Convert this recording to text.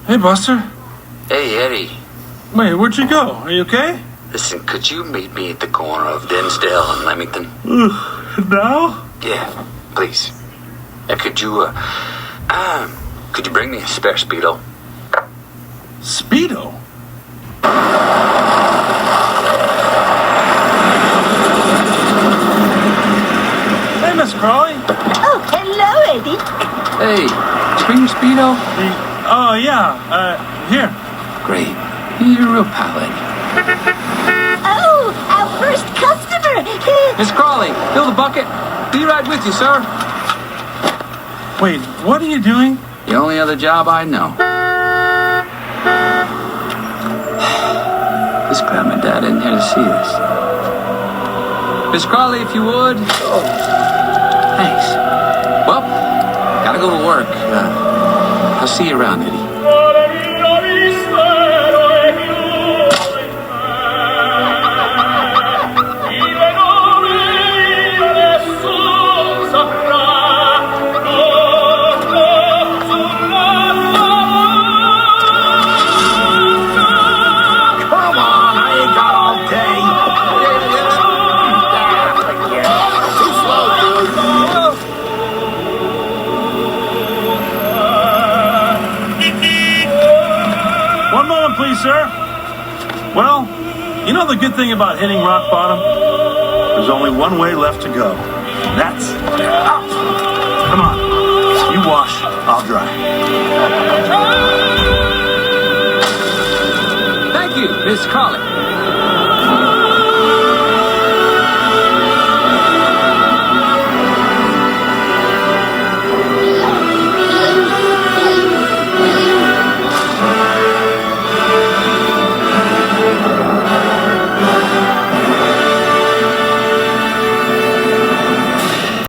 Hey, Buster. Hey, Eddie. Wait, where'd you go? Are you okay? Listen, could you meet me at the corner of Dinsdale and Leamington? Now? Yeah, please. Could you bring me a spare Speedo? Speedo? Hey, Ms.Crawly. Oh, hello, Eddie. Hey, did you bring your Speedo? Oh, yeah. Here. Great. You're a real pal, Eddie. Oh, our first customer. Ms.Crawly, fill the bucket. Be right with you, sir. Wait, what are you doing? The only other job I know. Just grab my dad in here to see this. Ms.Crawly, if you would. Oh, thanks. Well, gotta go to work. I'll see you around, Eddie. Please, sir. Well, you know the good thing about hitting rock bottom? There's only one way left to go. That's out. Come on. You wash, I'll dry. Thank you, Ms.Crawly.